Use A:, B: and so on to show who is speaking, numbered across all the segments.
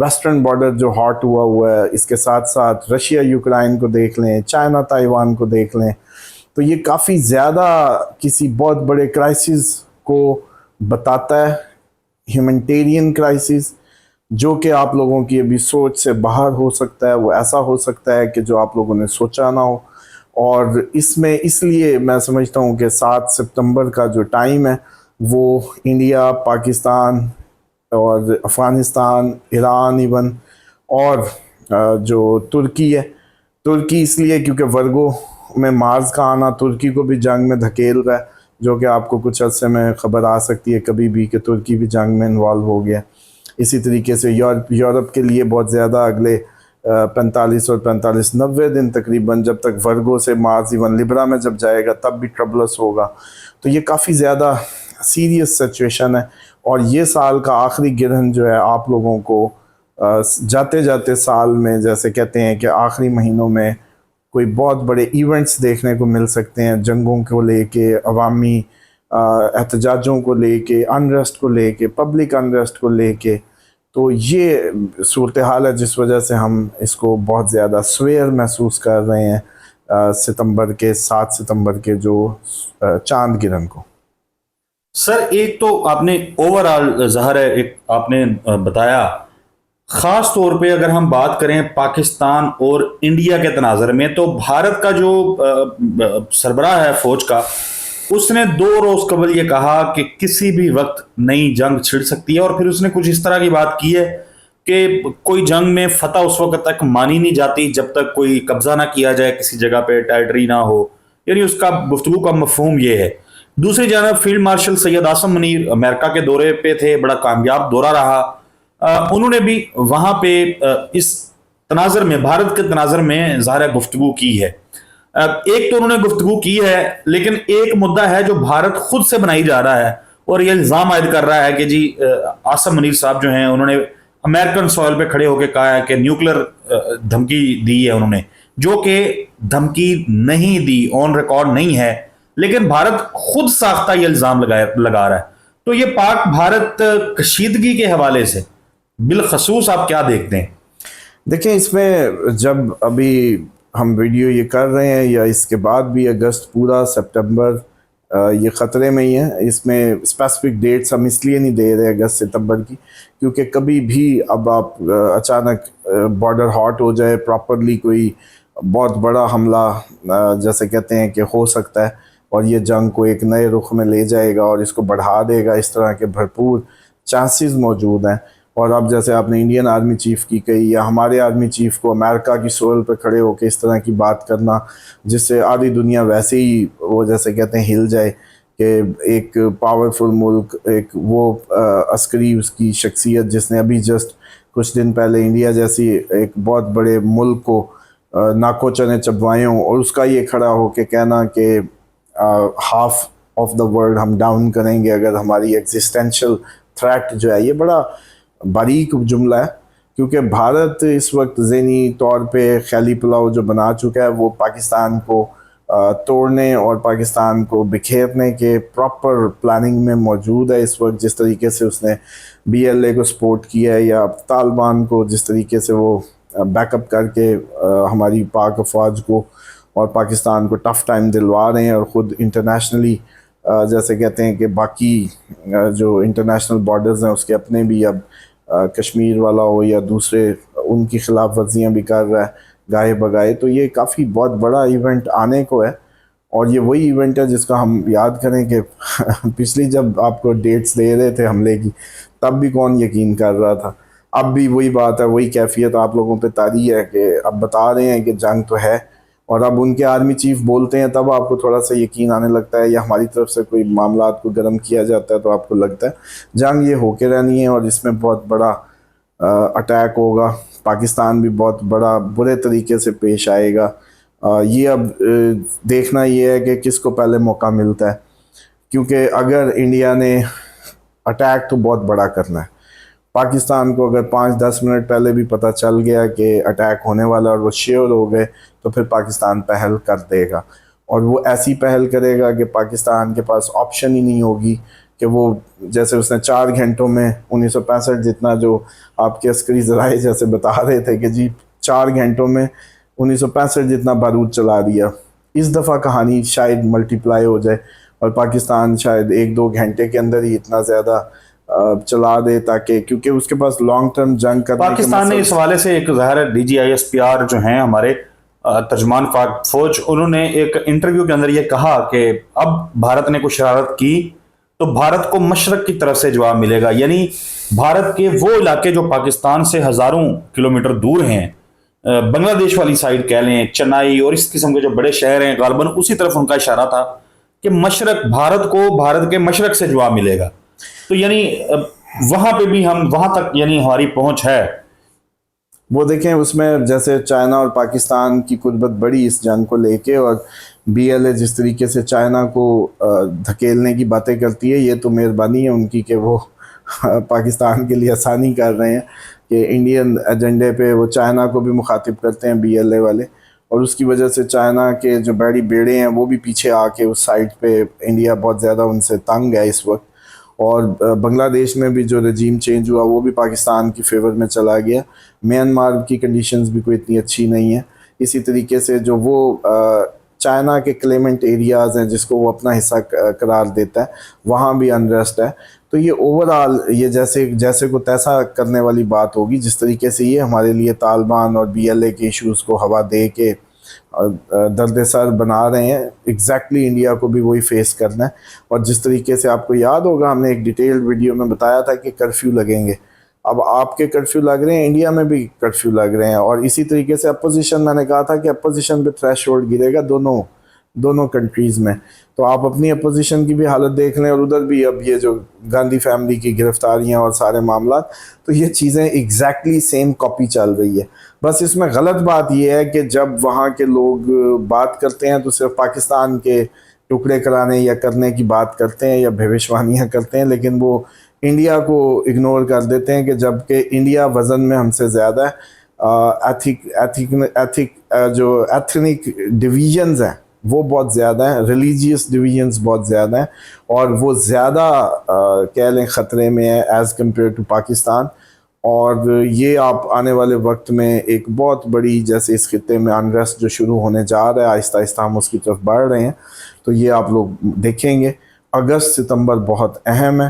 A: Western border جو hot ہوا ہے، اس کے ساتھ ساتھ رشیا یوکرائن کو دیکھ لیں، چائنا تائیوان کو دیکھ لیں، تو یہ کافی زیادہ کسی بہت بڑے کرائسس کو بتاتا ہے، ہیومنٹیرین کرائسس، جو کہ آپ لوگوں کی ابھی سوچ سے باہر ہو سکتا ہے، وہ ایسا ہو سکتا ہے کہ جو آپ لوگوں نے سوچا نہ ہو. اور اس میں اس لیے میں سمجھتا ہوں کہ 7 ستمبر کا جو ٹائم ہے وہ انڈیا، پاکستان اور افغانستان، ایران ایون، اور جو ترکی ہے، ترکی اس لیے کیونکہ ورگو میں مارس کا آنا ترکی کو بھی جنگ میں دھکیل رہا ہے، جو کہ آپ کو کچھ عرصے میں خبر آ سکتی ہے کبھی بھی کہ ترکی بھی جنگ میں انوالو ہو گیا. اسی طریقے سے یورپ کے لیے بہت زیادہ اگلے 45 اور 90 دن تقریباً، جب تک ورگو سے مارس ایون لبرا میں جب جائے گا تب بھی ٹربلس ہوگا. تو یہ کافی زیادہ سیریس سچویشن ہے. اور یہ سال کا آخری گرہن جو ہے آپ لوگوں کو جاتے جاتے سال میں، جیسے کہتے ہیں کہ آخری مہینوں میں کوئی بہت بڑے ایونٹس دیکھنے کو مل سکتے ہیں، جنگوں کو لے کے، عوامی احتجاجوں کو لے کے، انریسٹ کو لے کے، پبلک انریسٹ کو لے کے. تو یہ صورتحال ہے جس وجہ سے ہم اس کو بہت زیادہ سویر محسوس کر رہے ہیں ستمبر کے 7 ستمبر کے جو چاند گرہن کو.
B: سر ایک تو آپ نے اوور آل ظاہر ہے ایک آپ نے بتایا، خاص طور پہ اگر ہم بات کریں پاکستان اور انڈیا کے تناظر میں، تو بھارت کا جو سربراہ ہے فوج کا، اس نے 2 روز قبل یہ کہا کہ کسی بھی وقت نئی جنگ چھڑ سکتی ہے. اور پھر اس نے کچھ اس طرح کی بات کی ہے کہ کوئی جنگ میں فتح اس وقت تک مانی نہیں جاتی جب تک کوئی قبضہ نہ کیا جائے کسی جگہ پہ، ٹیریٹری نہ ہو. یعنی اس کا گفتگو کا مفہوم یہ ہے. دوسری جانب فیلڈ مارشل سید عاصم منیر امریکہ کے دورے پہ تھے، بڑا کامیاب دورہ رہا. انہوں نے بھی وہاں پہ اس تناظر میں، بھارت کے تناظر میں ظاہر گفتگو کی ہے. ایک تو انہوں نے گفتگو کی ہے، لیکن ایک مدعا ہے جو بھارت خود سے بنائی جا رہا ہے اور یہ الزام عائد کر رہا ہے کہ جی عاصم منیر صاحب جو ہیں انہوں نے امریکن سوائل پہ کھڑے ہو کے کہا ہے کہ نیوکلر دھمکی دی ہے انہوں نے، جو کہ دھمکی نہیں دی، آن ریکارڈ نہیں ہے، لیکن بھارت خود ساختہ یہ الزام لگا رہا ہے. تو یہ پاک بھارت کشیدگی کے حوالے سے بالخصوص آپ کیا دیکھتے ہیں؟
A: دیکھیں، اس میں جب ابھی ہم ویڈیو یہ کر رہے ہیں یا اس کے بعد بھی اگست پورا سپٹمبر یہ خطرے میں ہی ہے. اس میں اسپیسیفک ڈیٹس ہم اس لیے نہیں دے رہے اگست ستمبر کی، کیونکہ کبھی بھی اب آپ اچانک بارڈر ہاٹ ہو جائے، پراپرلی کوئی بہت بڑا حملہ جیسے کہتے ہیں کہ ہو سکتا ہے، اور یہ جنگ کو ایک نئے رخ میں لے جائے گا اور اس کو بڑھا دے گا. اس طرح کے بھرپور چانسز موجود ہیں. اور اب جیسے آپ نے انڈین آرمی چیف کی کہی، یا ہمارے آرمی چیف کو امریکہ کی سوئل پہ کھڑے ہو کے اس طرح کی بات کرنا، جس سے آدھی دنیا ویسے ہی وہ جیسے کہتے ہیں ہل جائے کہ ایک پاورفل ملک، ایک وہ عسکری اس کی شخصیت جس نے ابھی جسٹ کچھ دن پہلے انڈیا جیسی ایک بہت بڑے ملک کو ناکو چنے چبوائے ہوں، اور اس کا یہ کھڑا ہو کے کہنا کہ ہاف آف دا ورلڈ ہم ڈاؤن کریں گے اگر ہماری ایگزسٹینشل تھریٹ جو ہے. یہ بڑا باریک جملہ ہے، کیونکہ بھارت اس وقت ذہنی طور پہ خیالی پلاؤ جو بنا چکا ہے وہ پاکستان کو توڑنے اور پاکستان کو بکھیرنے کے پراپر پلاننگ میں موجود ہے اس وقت. جس طریقے سے اس نے BLA کو سپورٹ کیا ہے، یا طالبان کو جس طریقے سے وہ بیک اپ کر کے ہماری پاک افواج کو اور پاکستان کو ٹف ٹائم دلوا رہے ہیں، اور خود انٹرنیشنلی جیسے کہتے ہیں کہ باقی جو انٹرنیشنل بارڈرز ہیں اس کے اپنے بھی اب کشمیر والا ہو یا دوسرے ان کی خلاف ورزیاں بھی کر رہا ہے گاہے بگائے. تو یہ کافی بہت بڑا ایونٹ آنے کو ہے، اور یہ وہی ایونٹ ہے جس کا ہم یاد کریں کہ پچھلی جب آپ کو ڈیٹس دے رہے تھے حملے کی تب بھی کون یقین کر رہا تھا. اب بھی وہی بات ہے، وہی کیفیت آپ لوگوں پہ طاری ہے کہ اب بتا رہے ہیں کہ جنگ تو ہے، اور اب ان کے آرمی چیف بولتے ہیں تب آپ کو تھوڑا سا یقین آنے لگتا ہے، یا ہماری طرف سے کوئی معاملات کو گرم کیا جاتا ہے تو آپ کو لگتا ہے جنگ یہ ہو کے رہنی ہے، اور اس میں بہت بڑا اٹیک ہوگا. پاکستان بھی بہت بڑا برے طریقے سے پیش آئے گا. یہ اب دیکھنا یہ ہے کہ کس کو پہلے موقع ملتا ہے، کیونکہ اگر انڈیا نے اٹیک تو بہت بڑا کرنا ہے، پاکستان کو اگر 5-10 منٹ پہلے بھی پتہ چل گیا کہ اٹیک ہونے والا اور وہ شیور ہو گئے تو پھر پاکستان پہل کر دے گا، اور وہ ایسی پہل کرے گا کہ پاکستان کے پاس آپشن ہی نہیں ہوگی کہ وہ جیسے اس نے 4 گھنٹوں میں 1965 جتنا جو آپ کے عسکری ذرائع جیسے بتا رہے تھے کہ جی 4 گھنٹوں میں 1965 جتنا بارود چلا دیا. اس دفعہ کہانی شاید ملٹیپلائی ہو جائے اور پاکستان شاید 1-2 گھنٹے کے اندر ہی اتنا زیادہ چلا دے, تاکہ کیونکہ اس کے پاس لانگ ٹرم جنگ کرنے کے
B: پاکستان نے اس حوالے سے ایک ظاہر DGISPR جو ہیں ہمارے ترجمان پاک فوج, انہوں نے ایک انٹرویو کے اندر یہ کہا کہ اب بھارت نے کوئی شرارت کی تو بھارت کو مشرق کی طرف سے جواب ملے گا. یعنی بھارت کے وہ علاقے جو پاکستان سے ہزاروں کلومیٹر دور ہیں, بنگلہ دیش والی سائڈ کہہ لیں, چنائی اور اس قسم کے جو بڑے شہر ہیں, غالباً اسی طرف ان کا اشارہ تھا کہ مشرق, بھارت کو بھارت کے مشرق سے جواب ملے گا. تو یعنی وہاں پہ بھی ہم وہاں تک یعنی ہماری پہنچ ہے.
A: وہ دیکھیں اس میں جیسے چائنا اور پاکستان کی قربت بڑی اس جنگ کو لے کے, اور BLA جس طریقے سے چائنا کو دھکیلنے کی باتیں کرتی ہے, یہ تو مہربانی ہے ان کی کہ وہ پاکستان کے لیے آسانی کر رہے ہیں کہ انڈین ایجنڈے پہ وہ چائنا کو بھی مخاطب کرتے ہیں BLA والے, اور اس کی وجہ سے چائنا کے جو بڑی بیڑے ہیں وہ بھی پیچھے آ کے اس سائٹ پہ انڈیا بہت زیادہ ان سے تنگ ہے اس وقت. اور بنگلہ دیش میں بھی جو رجیم چینج ہوا وہ بھی پاکستان کی فیور میں چلا گیا. میانمار کی کنڈیشنز بھی کوئی اتنی اچھی نہیں ہیں. اسی طریقے سے جو وہ چائنا کے کلیمنٹ ایریاز ہیں جس کو وہ اپنا حصہ قرار دیتا ہے, وہاں بھی انریسٹ ہے. تو یہ اوورآل یہ جیسے کو تیسا کرنے والی بات ہوگی, جس طریقے سے یہ ہمارے لیے طالبان اور BLA کے ایشوز کو ہوا دے کے درد سر بنا رہے ہیں, ایگزیکٹلی انڈیا کو بھی وہی فیس کرنا ہے. اور جس طریقے سے آپ کو یاد ہوگا ہم نے ایک ڈیٹیلڈ ویڈیو میں بتایا تھا کہ کرفیو لگیں گے. اب آپ کے کرفیو لگ رہے ہیں, انڈیا میں بھی کرفیو لگ رہے ہیں, اور اسی طریقے سے اپوزیشن, میں نے کہا تھا کہ اپوزیشن پہ تھریش ہولڈ گرے گا دونوں کنٹریز میں. تو آپ اپنی اپوزیشن کی بھی حالت دیکھ لیں, اور ادھر بھی اب یہ جو گاندھی فیملی کی گرفتاریاں اور سارے معاملات, تو یہ چیزیں ایگزیکٹلی سیم کاپی چل رہی ہے. بس اس میں غلط بات یہ ہے کہ جب وہاں کے لوگ بات کرتے ہیں تو صرف پاکستان کے ٹکڑے کرانے یا کرنے کی بات کرتے ہیں یا بھوشوانیاں کرتے ہیں, لیکن وہ انڈیا کو اگنور کر دیتے ہیں کہ جبکہ انڈیا وزن میں ہم سے زیادہ ہے. جو ایتھنک ڈویژنز ہیں وہ بہت زیادہ ہیں, ریلیجیس ڈویژنز بہت زیادہ ہیں, اور وہ زیادہ کہہ لیں خطرے میں ہے ایز کمپیئر ٹو پاکستان. اور یہ آپ آنے والے وقت میں ایک بہت بڑی, جیسے اس خطے میں انریسٹ جو شروع ہونے جا رہا ہے, آہستہ آہستہ ہم اس کی طرف بڑھ رہے ہیں, تو یہ آپ لوگ دیکھیں گے. اگست ستمبر بہت اہم ہے,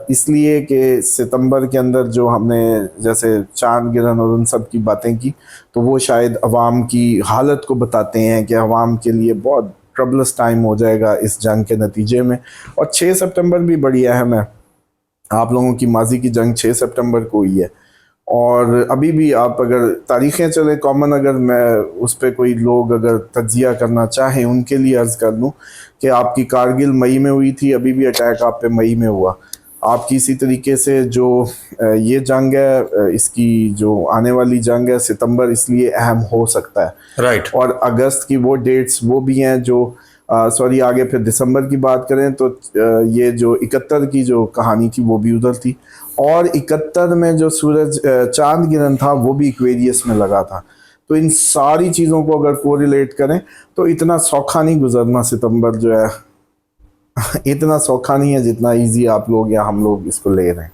A: اس لیے کہ ستمبر کے اندر جو ہم نے جیسے چاند گرہن اور ان سب کی باتیں کی, تو وہ شاید عوام کی حالت کو بتاتے ہیں کہ عوام کے لیے بہت ٹربلس ٹائم ہو جائے گا اس جنگ کے نتیجے میں. اور 6 سپٹمبر بھی بڑی اہم ہے. آپ لوگوں کی ماضی کی جنگ 6 سپٹمبر کو ہوئی ہے, اور ابھی بھی آپ اگر تاریخیں چلیں کامن, اگر میں اس پہ کوئی لوگ اگر تجزیہ کرنا چاہیں ان کے لیے عرض کر دوں کہ آپ کی کارگل مئی میں ہوئی تھی, ابھی بھی اٹیک آپ پہ مئی میں ہوا. آپ کی اسی طریقے سے جو یہ جنگ ہے, اس کی جو آنے والی جنگ ہے ستمبر اس لیے اہم ہو سکتا ہے.
B: رائٹ.
A: اور اگست کی وہ ڈیٹس وہ بھی ہیں جو آگے پھر دسمبر کی بات کریں تو یہ جو 71 کی جو کہانی تھی وہ بھی ادھر تھی, اور 71 میں جو سورج چاند گرہن تھا وہ بھی ایکویریس میں لگا تھا. تو ان ساری چیزوں کو اگر کوریلیٹ کریں تو اتنا سوکھا نہیں گزرنا ستمبر جو ہے, اتنا سوکھا نہیں ہے جتنا ایزی آپ لوگ یا ہم لوگ اس کو لے رہے ہیں.